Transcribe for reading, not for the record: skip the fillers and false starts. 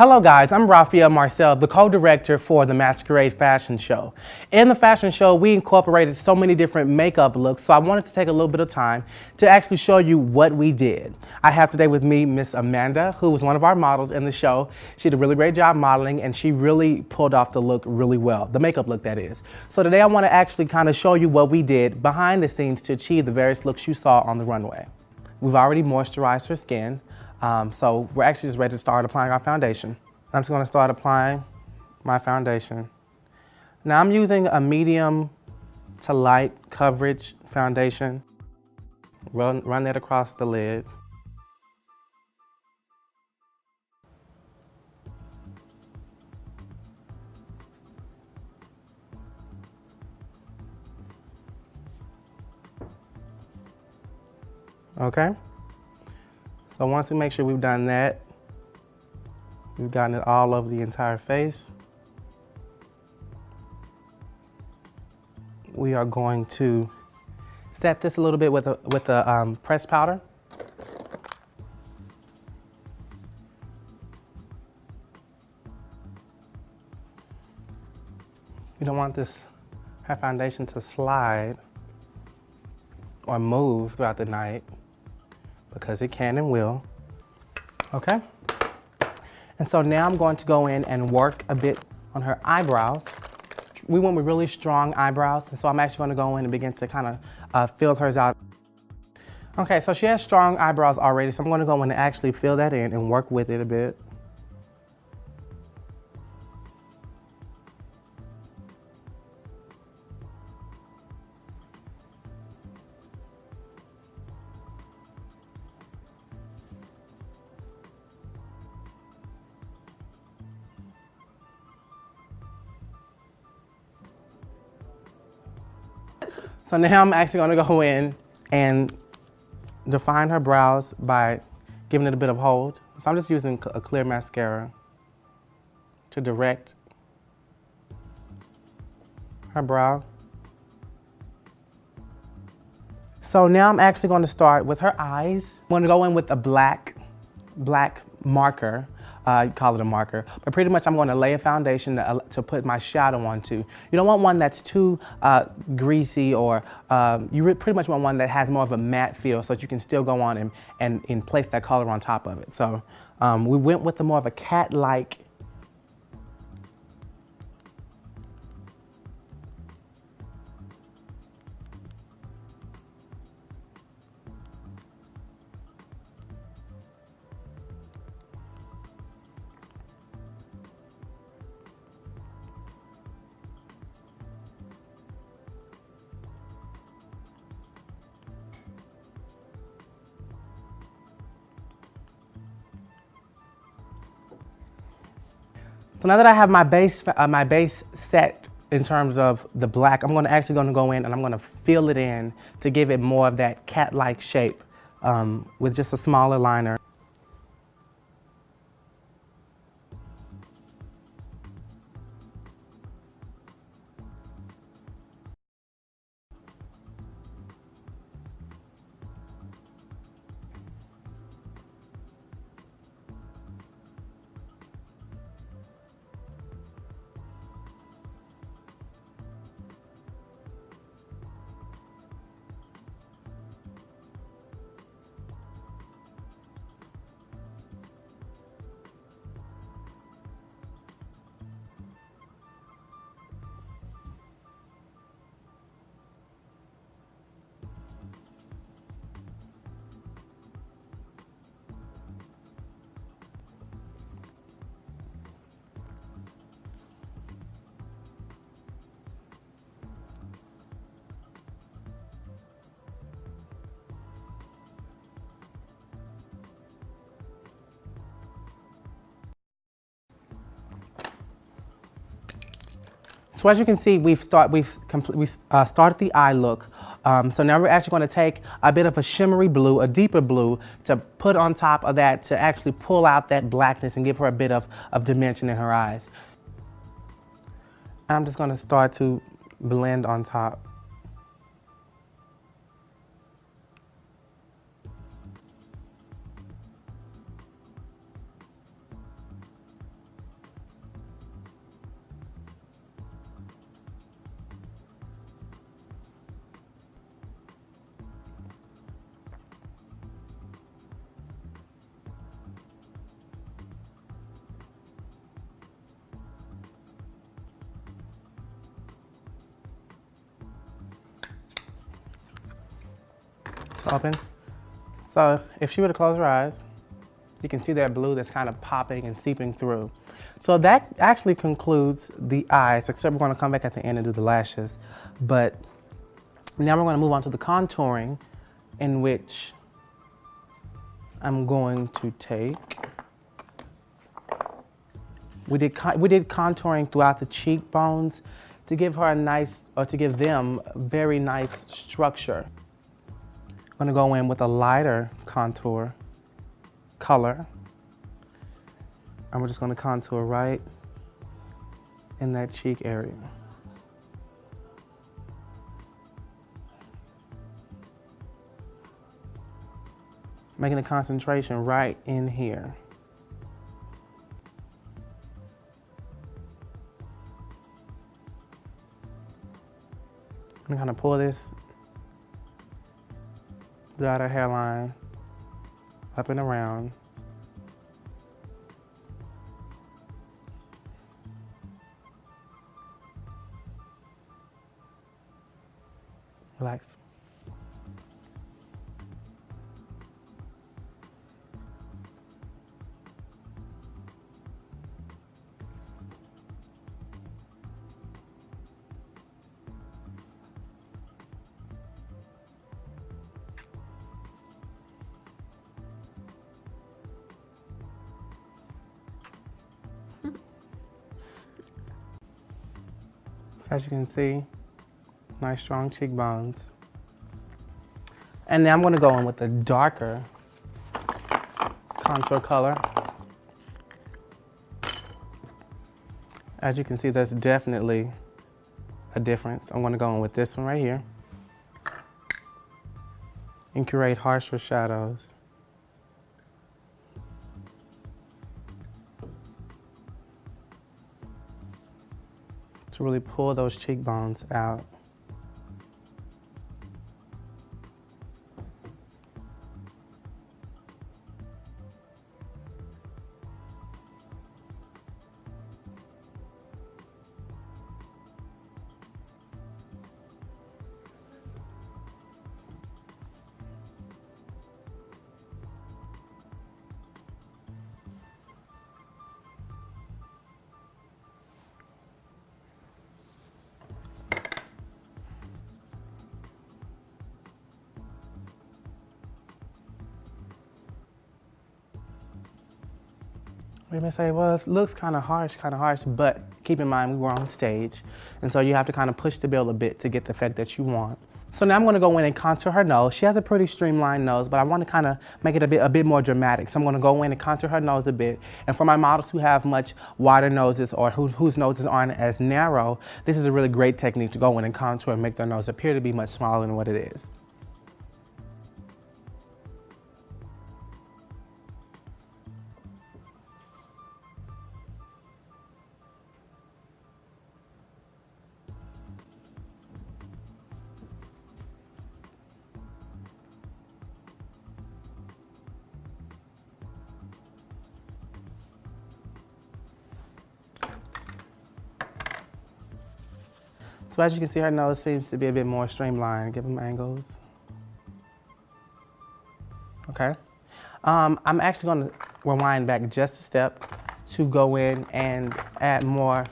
Hello guys, I'm Raphael Marcel, the co-director for the Masquerade Fashion Show. In the fashion show, we incorporated so many different makeup looks, so I wanted to take a little bit of time to actually show you what we did. I have today with me Miss Amanda, who was one of our models in the show. She did a really great job modeling and she really pulled off the look really well, the makeup look that is. So today I want to actually kind of show you what we did behind the scenes to achieve the various looks you saw on the runway. We've already moisturized her skin. So we're actually just ready to start applying our foundation. I'm just going to start applying my foundation. Now I'm using a medium to light coverage foundation. Run that across the lid. Okay. So once we make sure we've done that, we've gotten it all over the entire face, we are going to set this a little bit with a pressed powder. You don't want her foundation to slide or move throughout the night, because it can and will. Okay? And so now I'm going to go in and work a bit on her eyebrows. We went with really strong eyebrows, and so I'm actually going to go in and begin to kind of fill hers out. Okay, so she has strong eyebrows already, so I'm going to go in and actually fill that in and work with it a bit. So now I'm actually going to go in and define her brows by giving it a bit of hold. So I'm just using a clear mascara to direct her brow. So now I'm actually going to start with her eyes. I'm going to go in with a black marker. You call it a marker, but pretty much I'm going to lay a foundation to put my shadow onto. You don't want one that's too greasy, or you pretty much want one that has more of a matte feel so that you can still go on and place that color on top of it. So we went with more of a cat-like . So now that I have my base set in terms of the black, I'm actually going to go in and I'm going to fill it in to give it more of that cat-like shape with just a smaller liner. So as you can see, we've started the eye look. So now we're actually going to take a bit of a shimmery blue, a deeper blue, to put on top of that to actually pull out that blackness and give her a bit of dimension in her eyes. I'm just going to start to blend on top. Open. So if she were to close her eyes, you can see that blue that's kind of popping and seeping through. So that actually concludes the eyes, except we're going to come back at the end and do the lashes. But now we're going to move on to the contouring, in which I'm going to take, we did contouring throughout the cheekbones to give her a nice, or to give them a very nice structure. I'm going to go in with a lighter contour color. And we're just going to contour right in that cheek area. Making a concentration right in here. I'm gonna pull this throughout her hairline, up and around. Relax. As you can see, nice strong cheekbones. And now I'm going to go in with a darker contour color. As you can see, there's definitely a difference. I'm going to go in with this one right here and create harsher shadows. To really pull those cheekbones out. You may say, well, it looks kind of harsh, but keep in mind we were on stage, and so you have to kind of push the bill a bit to get the effect that you want. So now I'm going to go in and contour her nose. She has a pretty streamlined nose, but I want to kind of make it a bit more dramatic. So I'm going to go in and contour her nose a bit. And for my models who have much wider noses or whose noses aren't as narrow, this is a really great technique to go in and contour and make their nose appear to be much smaller than what it is. So as you can see, her nose seems to be a bit more streamlined. Give them angles. Okay. I'm actually going to rewind back just a step to go in and add more